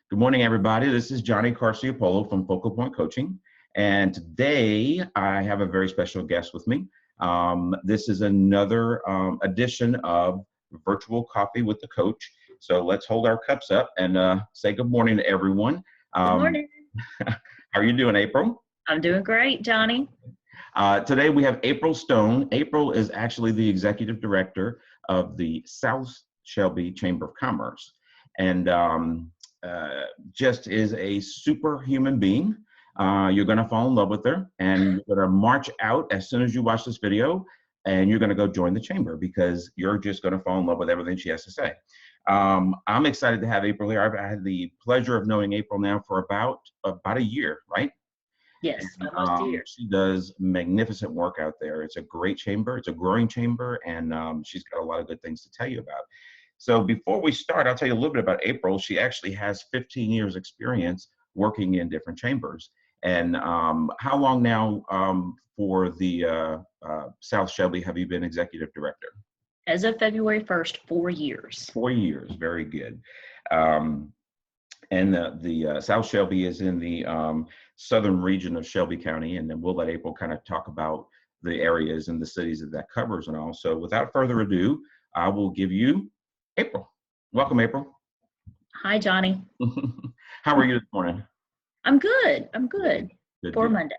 Good morning, everybody. This is Johnny Carciopolo from Focal Point Coaching. And today I have a very special guest with me. This is another edition of Virtual Coffee with the Coach. So let's hold our cups up and say good morning to everyone. Good morning. How are you doing, April? I'm doing great, Johnny. Today we have April Stone. April is actually the executive director of the South Shelby Chamber of Commerce. And just is a superhuman being. You're going to fall in love with her, and you're going to march out as soon as you watch this video, and you're going to go join the chamber because you're just going to fall in love with everything she has to say. I'm excited to have April here. I've had the pleasure of knowing April now for about a year, right? Yes, almost a year. She does magnificent work out there. It's a great chamber. It's a growing chamber, and she's got a lot of good things to tell you about. So before we start, I'll tell you a little bit about April. She actually has 15 years experience working in different chambers. And how long now for the South Shelby have you been executive director? As of February 1st, 4 years. 4 years, very good. And the South Shelby is in the southern region of Shelby County, and then we'll let April kind of talk about the areas and the cities that covers and all. So without further ado, I will give you April. Welcome, April. Hi, Johnny. How are you this morning? I'm good. I'm good. For Monday.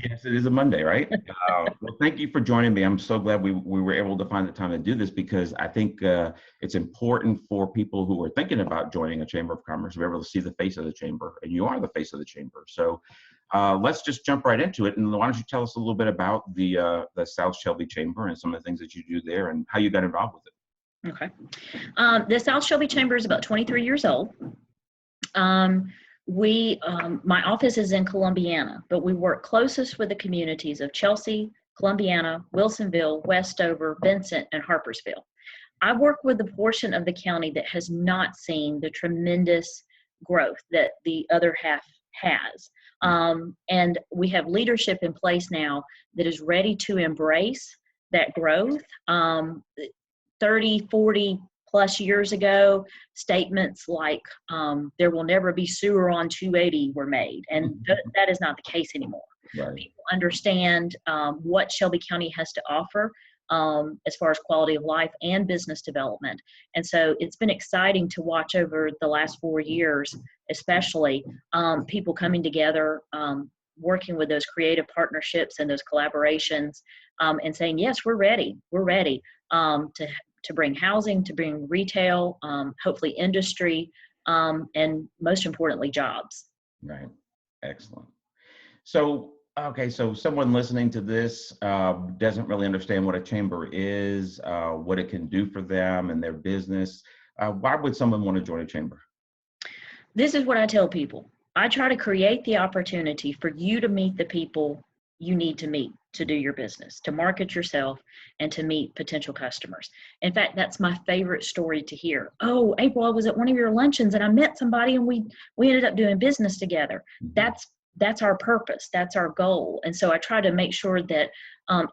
Yes, it is a Monday, right? Well, thank you for joining me. I'm so glad we were able to find the time to do this because I think it's important for people who are thinking about joining a Chamber of Commerce to be able to see the face of the chamber, and you are the face of the chamber. So let's just jump right into it. And why don't you tell us a little bit about the South Shelby Chamber and some of the things that you do there and how you got involved with it. Okay. The South Shelby Chamber is about 23 years old. My office is in Columbiana, but we work closest with the communities of Chelsea, Columbiana, Wilsonville, Westover, Vincent, and Harpersville. I work with the portion of the county that has not seen the tremendous growth that the other half has. And we have leadership in place now that is ready to embrace that growth. 30, 40 plus years ago, statements like there will never be sewer on 280 were made, and that is not the case anymore. Right. People understand what Shelby County has to offer as far as quality of life and business development. And so it's been exciting to watch over the last 4 years, especially people coming together, working with those creative partnerships and those collaborations, and saying, yes, we're ready to bring housing, to bring retail, hopefully industry, and most importantly, jobs. Right. Excellent. So, okay, so someone listening to this doesn't really understand what a chamber is, what it can do for them and their business. Why would someone want to join a chamber? This is what I tell people. I try to create the opportunity for you to meet the people you need to meet to do your business, to market yourself, and to meet potential customers. In fact, that's my favorite story to hear. Oh, April, I was at one of your luncheons and I met somebody and we ended up doing business together. That's our purpose. That's our goal. And so I try to make sure that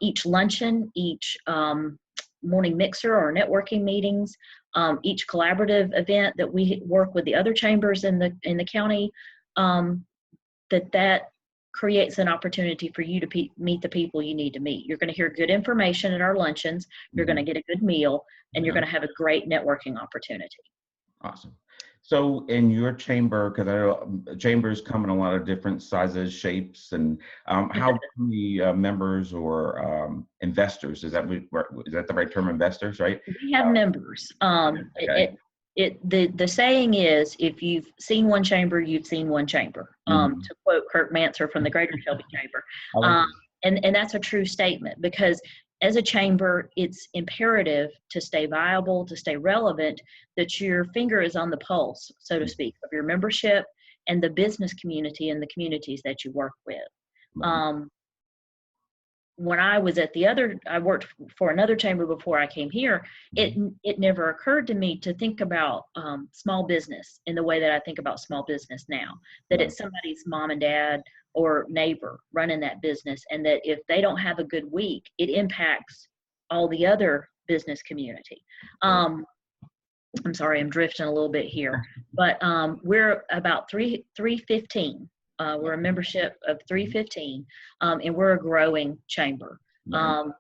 each luncheon, each morning mixer or networking meetings, each collaborative event that we work with the other chambers in the county, that creates an opportunity for you to meet the people you need to meet. You're going to hear good information at our luncheons. You're going to get a good meal, and you're going to have a great networking opportunity. Awesome. So in your chamber, because I know chambers come in a lot of different sizes, shapes, and how many members or investors, is that the right term, investors, right? We have members. Okay. The saying is, if you've seen one chamber, you've seen one chamber, to quote Kirk Manser from the Greater Shelby Chamber. And that's a true statement, because as a chamber, it's imperative to stay viable, to stay relevant, that your finger is on the pulse, so to speak, of your membership and the business community and the communities that you work with. When I was I worked for another chamber before I came here, it never occurred to me to think about small business in the way that I think about small business now, that it's somebody's mom and dad or neighbor running that business, and that if they don't have a good week, it impacts all the other business community. I'm sorry, I'm drifting a little bit here, but we're about 315. We're a membership of 315, and we're a growing chamber. Right.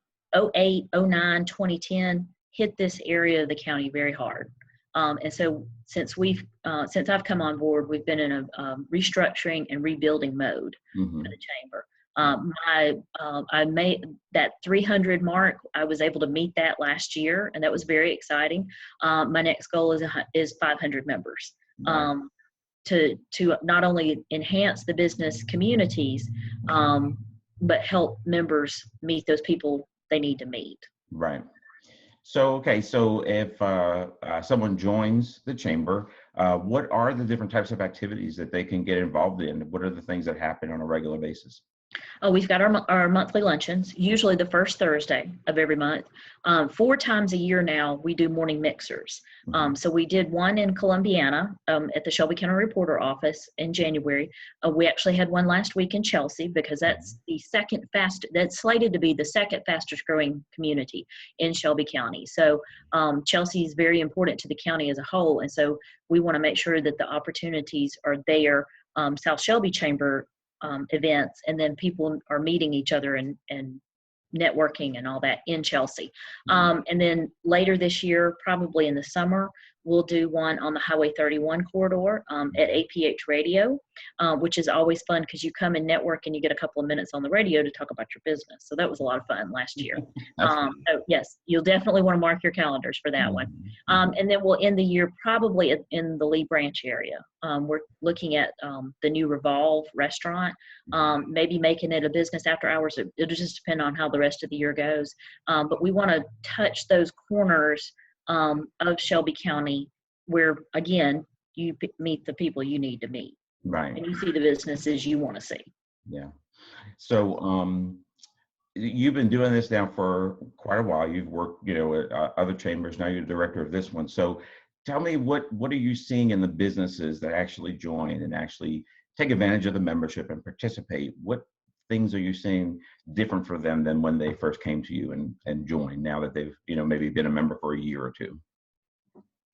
08, 09, 2010 hit this area of the county very hard. And so since I've come on board, we've been in a restructuring and rebuilding mode for the chamber. I made that 300 mark. I was able to meet that last year, and that was very exciting. My next goal is 500 members. Right. To not only enhance the business communities, but help members meet those people they need to meet. Right. So, okay, so if someone joins the chamber, what are the different types of activities that they can get involved in? What are the things that happen on a regular basis? Oh, we've got our monthly luncheons, usually the first Thursday of every month. 4 times a year now, we do morning mixers. So we did one in Columbiana at the Shelby County Reporter Office in January. We actually had one last week in Chelsea because that's that's slated to be the second fastest growing community in Shelby County. So Chelsea is very important to the county as a whole. And so we want to make sure that the opportunities are there. South Shelby Chamber events, and then people are meeting each other and networking and all that in Chelsea. And then later this year, probably in the summer, we'll do one on the Highway 31 corridor at APH Radio, which is always fun because you come and network and you get a couple of minutes on the radio to talk about your business. So that was a lot of fun last year. So yes, you'll definitely want to mark your calendars for that one. And then we'll end the year probably in the Lee Branch area. We're looking at the new Revolve restaurant, maybe making it a business after hours. It'll just depend on how the rest of the year goes. But we want to touch those corners of Shelby County where, again, you meet the people you need to meet. Right. And you see the businesses you want to see. Yeah. So you've been doing this now for quite a while. You've worked, at other chambers. Now you're the director of this one. So tell me, what are you seeing in the businesses that actually join and actually take advantage of the membership and participate? What things are you seeing different for them than when they first came to you and joined, now that they've, maybe been a member for a year or two?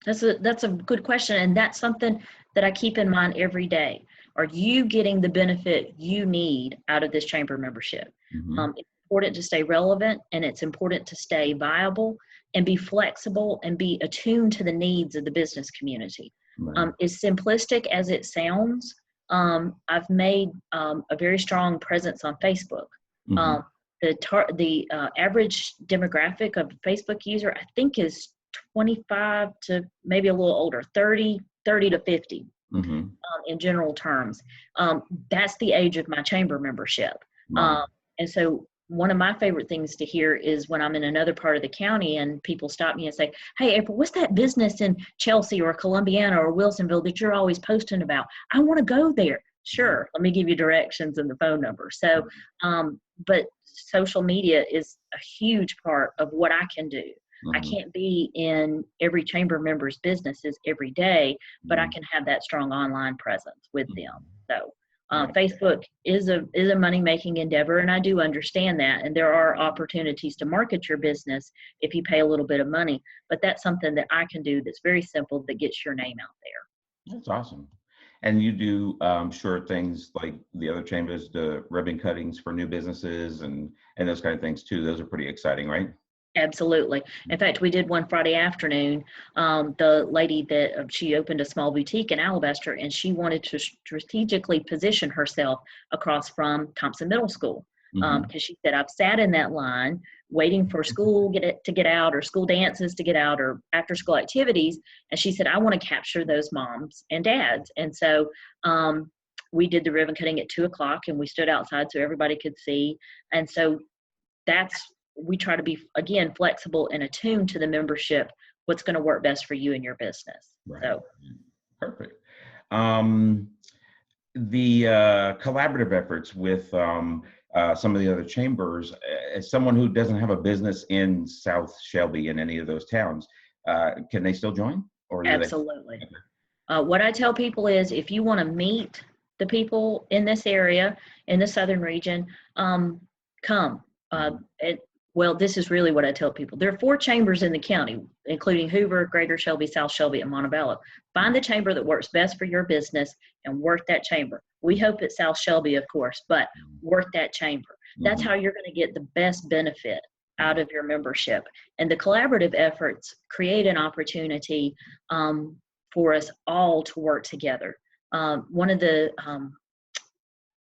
That's a good question. And that's something that I keep in mind every day. Are you getting the benefit you need out of this chamber membership? It's important to stay relevant, and it's important to stay viable and be flexible and be attuned to the needs of the business community. Right. As simplistic as it sounds, I've made a very strong presence on Facebook. The average demographic of a Facebook user, I think, is 25 to maybe a little older, 30 to 50 in general terms. That's the age of my chamber membership. Right. And so one of my favorite things to hear is when I'm in another part of the county and people stop me and say, "Hey, April, what's that business in Chelsea or Columbiana or Wilsonville that you're always posting about? I want to go there." Sure, let me give you directions and the phone number. So, but social media is a huge part of what I can do. I can't be in every chamber member's businesses every day, but I can have that strong online presence with them. So Facebook is a money-making endeavor, and I do understand that. And there are opportunities to market your business if you pay a little bit of money. But that's something that I can do that's very simple that gets your name out there. That's awesome. And you do sure things like the other chambers, the ribbon cuttings for new businesses and those kind of things too. Those are pretty exciting, right? Absolutely. In fact, we did one Friday afternoon. The lady she opened a small boutique in Alabaster, and she wanted to strategically position herself across from Thompson Middle School. Because she said, I've sat in that line waiting for school to get out, or school dances to get out, or after school activities. And she said, I want to capture those moms and dads. And so we did the ribbon cutting at 2:00, and we stood outside so everybody could see. And so we try to be, again, flexible and attuned to the membership, what's going to work best for you and your business. Right. So Perfect. The collaborative efforts with some of the other chambers, as someone who doesn't have a business in South Shelby in any of those towns, can they still join? Or absolutely. What I tell people is, if you want to meet the people in this area, in the southern region, come. Well, this is really what I tell people. There are 4 chambers in the county, including Hoover, Greater Shelby, South Shelby, and Montebello. Find the chamber that works best for your business and work that chamber. We hope it's South Shelby, of course, but work that chamber. That's how you're going to get the best benefit out of your membership. And the collaborative efforts create an opportunity for us all to work together. One of the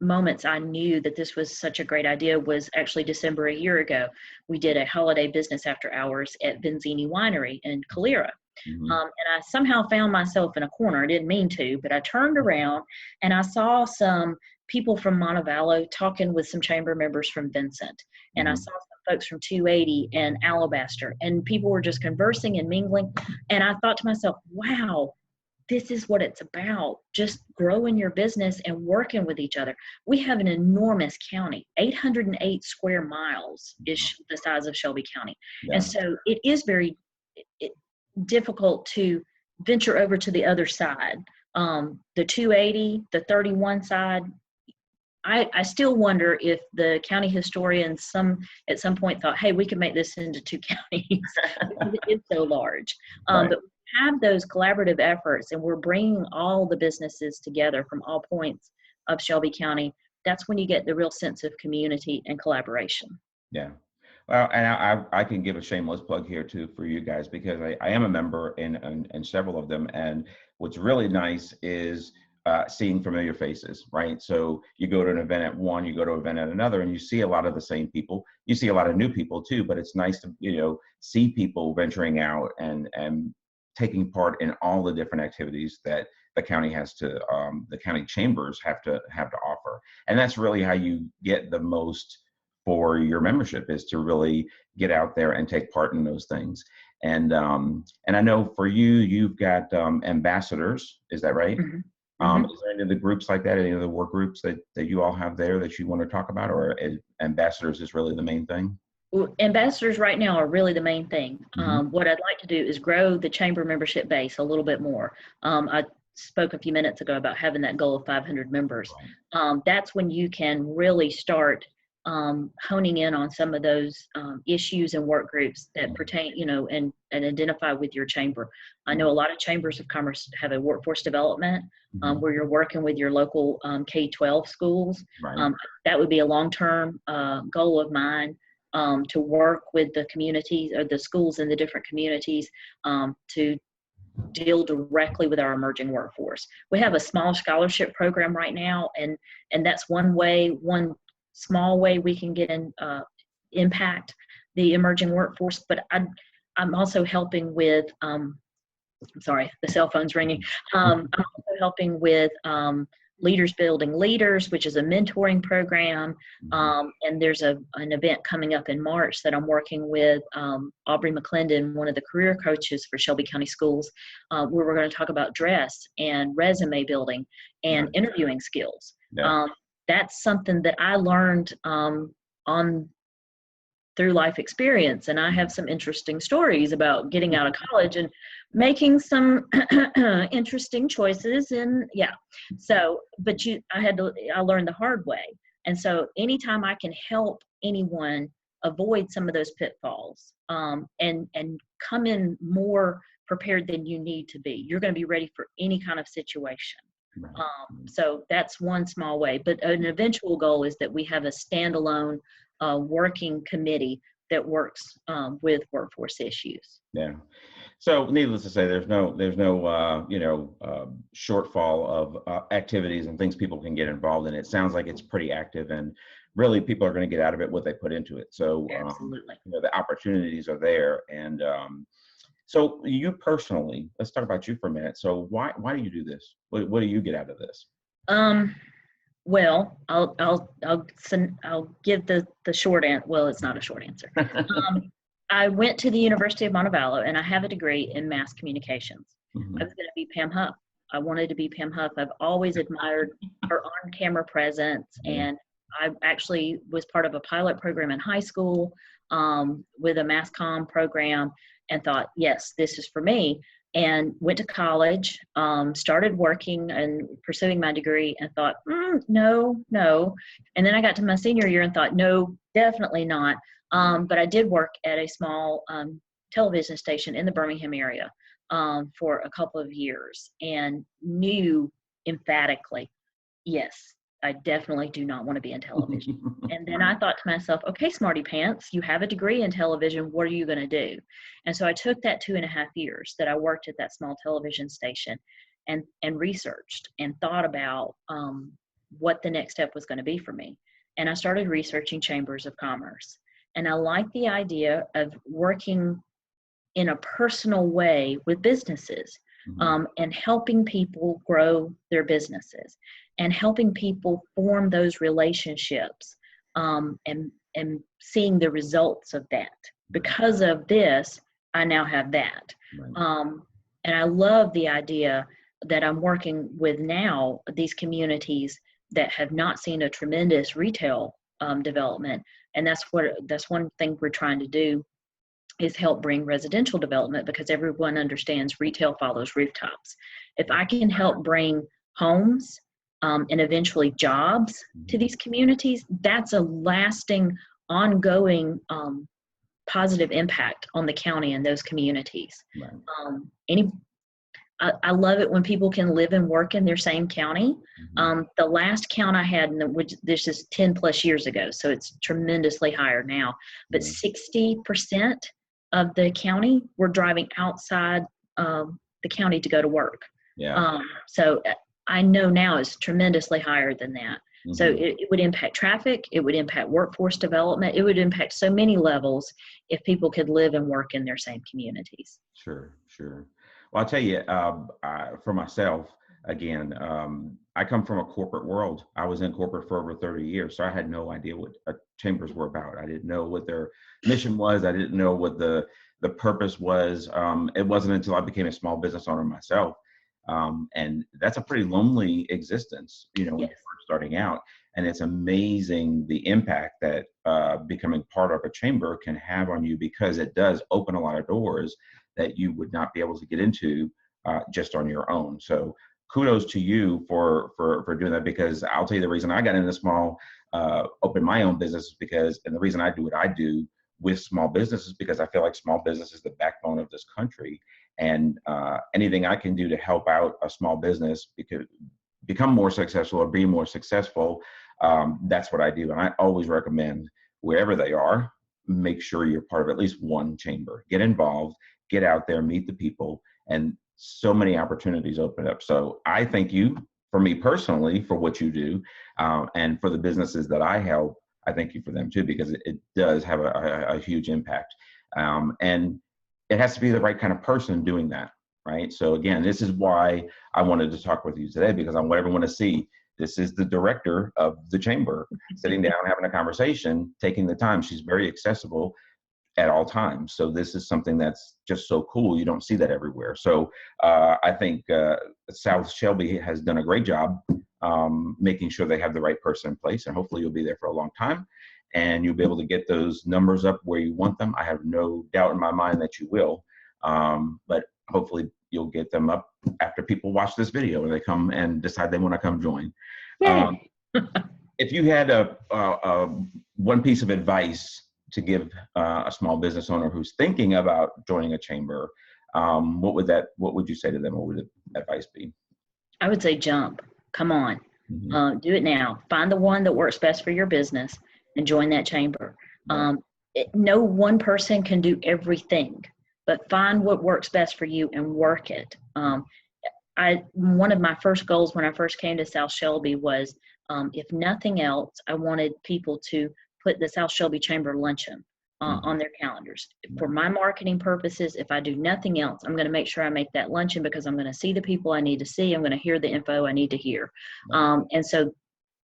moments I knew that this was such a great idea was actually December a year ago. We did a holiday business after hours at Benzini Winery in Calera. And I somehow found myself in a corner. I didn't mean to, but I turned around and I saw some people from Montevallo talking with some chamber members from Vincent. And I saw some folks from 280 and Alabaster, and people were just conversing and mingling. And I thought to myself, wow, this is what it's about, just growing your business and working with each other. We have an enormous county. 808 square miles is the size of Shelby County. Yeah. And so it is very difficult to venture over to the other side. The 280, the 31 side, I still wonder if the county historians at some point thought, hey, we could make this into 2 counties because it is so large. Right. But have those collaborative efforts, and we're bringing all the businesses together from all points of Shelby County. That's when you get the real sense of community and collaboration. Yeah. Well, and I can give a shameless plug here too for you guys, because I am a member in several of them. And what's really nice is seeing familiar faces, right? So you go to an event at one, you go to an event at another, and you see a lot of the same people. You see a lot of new people too, but it's nice to, see people venturing out and taking part in all the different activities that the county has to, the county chambers have to offer. And that's really how you get the most for your membership, is to really get out there and take part in those things. And I know for you, you've got ambassadors, is that right? Is there any of the groups like that, any of the work groups that you all have there that you want to talk about, or ambassadors is really the main thing? Well, ambassadors right now are really the main thing. What I'd like to do is grow the chamber membership base a little bit more. I spoke a few minutes ago about having that goal of 500 members. That's when you can really start honing in on some of those issues and work groups that pertain, and identify with your chamber. I know a lot of chambers of commerce have a workforce development where you're working with your local K-12 schools. That would be a long-term goal of mine. To work with the communities or the schools in the different communities to deal directly with our emerging workforce. We have a small scholarship program right now, and that's one small way we can get in impact the emerging workforce. But I'm also helping with I'm sorry, the cell phone's ringing. I'm also helping with Leaders Building Leaders, which is a mentoring program. And there's an event coming up in March that I'm working with Aubrey McClendon, one of the career coaches for Shelby County Schools, where we're going to talk about dress and resume building and interviewing skills. That's something that I learned through life experience. And I have some interesting stories about getting out of college and making some interesting choices. And I learned the hard way. And so anytime I can help anyone avoid some of those pitfalls and come in more prepared than you need to be, you're going to be ready for any kind of situation. So that's one small way, but an eventual goal is that we have a standalone working committee that works with workforce issues. Yeah. So needless to say, there's no shortfall of activities and things people can get involved in. It sounds like it's pretty active, and really people are going to get out of it what they put into it. So absolutely, the opportunities are there. And so you personally, let's talk about you for a minute. So why do you do this? What do you get out of this? Well, I'll give the short answer. Well, it's not a short answer. I went to the University of Montevallo, and I have a degree in mass communications. I was going to be Pam Huff. I wanted to be Pam Huff. I've always admired her on-camera presence, and I actually was part of a pilot program in high school with a mass comm program, and thought, yes, this is for me. And went to college, started working and pursuing my degree, and thought, no. And then I got to my senior year and thought, no, definitely not. But I did work at a small television station in the Birmingham area for a couple of years and knew emphatically, yes, I definitely do not want to be in television. And then I thought to myself, okay, smarty pants, you have a degree in television. What are you going to do? And so I took that 2.5 years that I worked at that small television station and researched and thought about what the next step was going to be for me. And I started researching chambers of commerce. And I like the idea of working in a personal way with businesses and helping people grow their businesses and helping people form those relationships and seeing the results of that. Because of this, I now have that. And I love the idea that I'm working with now, these communities that have not seen a tremendous retail development. And that's one thing we're trying to do, is help bring residential development, because everyone understands retail follows rooftops. If I can help bring homes and eventually jobs to these communities, that's a lasting, ongoing positive impact on the county and those communities. I love it when people can live and work in their same county. The last count I had, which this is 10 plus years ago, so it's tremendously higher now, but 60% of the county were driving outside the county to go to work. So I know now it's tremendously higher than that. So it would impact traffic, it would impact workforce development, it would impact so many levels if people could live and work in their same communities. Sure. Well, I'll tell you, for myself, again, I come from a corporate world. I was in corporate for over 30 years, so I had no idea what chambers were about. I didn't know what their mission was. I didn't know what the purpose was. It wasn't until I became a small business owner myself. And that's a pretty lonely existence, when you're starting out. And it's amazing the impact that becoming part of a chamber can have on you, because it does open a lot of doors that you would not be able to get into just on your own. So kudos to you for doing that, because I'll tell you the reason I got into small, open my own business, and the reason I do what I do with small businesses, because I feel like small business is the backbone of this country. And anything I can do to help out a small business become more successful or be more successful, that's what I do. And I always recommend, wherever they are, make sure you're part of at least one chamber. Get involved, get out there, meet the people, and so many opportunities open up. So I thank you, for me personally, for what you do, and for the businesses that I help. I thank you for them too, because it does have a huge impact. And it has to be the right kind of person doing that, right? So again, this is why I wanted to talk with you today, because I want everyone to see this is the director of the chamber sitting down, having a conversation, taking the time. She's very accessible at all times. So this is something that's just so cool. You don't see that everywhere. So I think South Shelby has done a great job making sure they have the right person in place, and hopefully you'll be there for a long time and you'll be able to get those numbers up where you want them. I have no doubt in my mind that you will, but hopefully you'll get them up after people watch this video and they come and decide they want to come join. If you had one piece of advice to give a small business owner who's thinking about joining a chamber, what would you say to them? What would the advice be? I would say jump. Come on. Do it now. Find the one that works best for your business and join that chamber. No one person can do everything, but find what works best for you and work it. One of my first goals when I first came to South Shelby was, if nothing else, I wanted people to put the South Shelby Chamber luncheon on their calendars. For my marketing purposes, if I do nothing else, I'm going to make sure I make that luncheon, because I'm going to see the people I need to see. I'm going to hear the info I need to hear. And so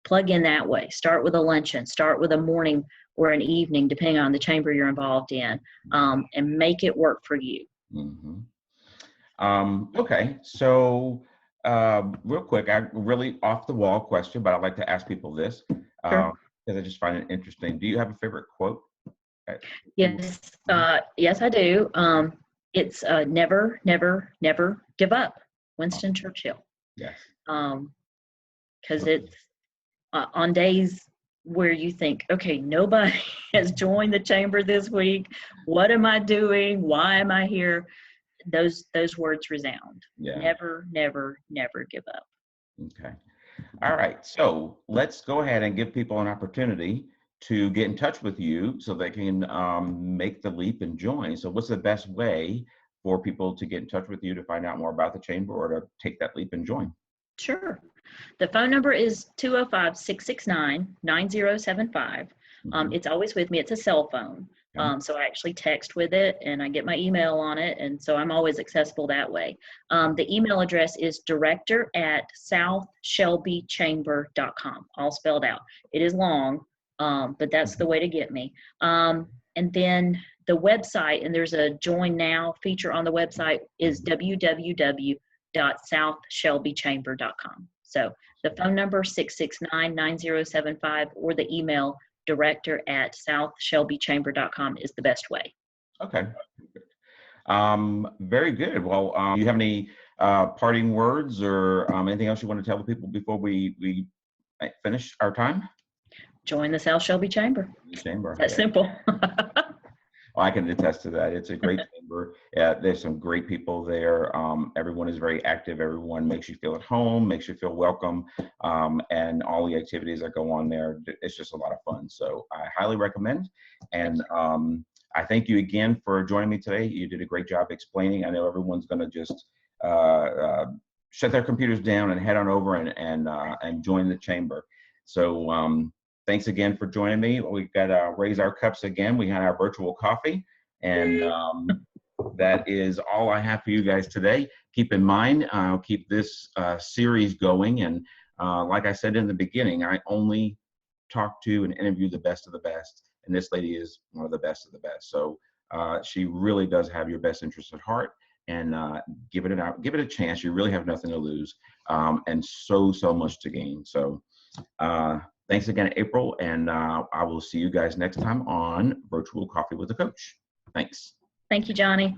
plug in that way. Start with a luncheon. Start with a morning or an evening, depending on the chamber you're involved in, and make it work for you. Okay, so real quick, really off the wall question, but I'd like to ask people this, because I just find it interesting. Do you have a favorite quote? Yes, yes, I do. It's never, never, never give up. Winston Churchill. Yes. Because it's on days where you think, okay, nobody has joined the chamber this week. What am I doing? Why am I here? Those words resound. Yeah. Never, never, never give up. Okay. All right. So let's go ahead and give people an opportunity to get in touch with you so they can make the leap and join. So what's the best way for people to get in touch with you to find out more about the chamber or to take that leap and join? Sure. The phone number is 205-669-9075. It's always with me. It's a cell phone. So I actually text with it and I get my email on it. And so I'm always accessible that way. The email address is director@southshelbychamber.com, all spelled out. It is long, but that's the way to get me. And then the website, and there's a join now feature on the website, is www.southshelbychamber.com. So the phone number 669-9075 or the email director@southshelbychamber.com is the best way. Okay. Very good. Well, do you have any parting words or anything else you want to tell the people before we finish our time? Join the South Shelby Chamber. Chamber. That's simple. Well, I can attest to that. It's a great chamber. There's some great people there. Everyone is very active. Everyone makes you feel at home, makes you feel welcome, and all the activities that go on there. It's just a lot of fun. So I highly recommend. And I thank you again for joining me today. You did a great job explaining. I know everyone's going to just shut their computers down and head on over and join the chamber. So thanks again for joining me. We've got to raise our cups again. We had our virtual coffee, and that is all I have for you guys today. Keep in mind, I'll keep this series going, and like I said in the beginning, I only talk to and interview the best of the best, and this lady is one of the best of the best. So she really does have your best interests at heart, and give it a chance. You really have nothing to lose, and so much to gain. So thanks again, April, and I will see you guys next time on Virtual Coffee with a Coach. Thanks. Thank you, Johnny.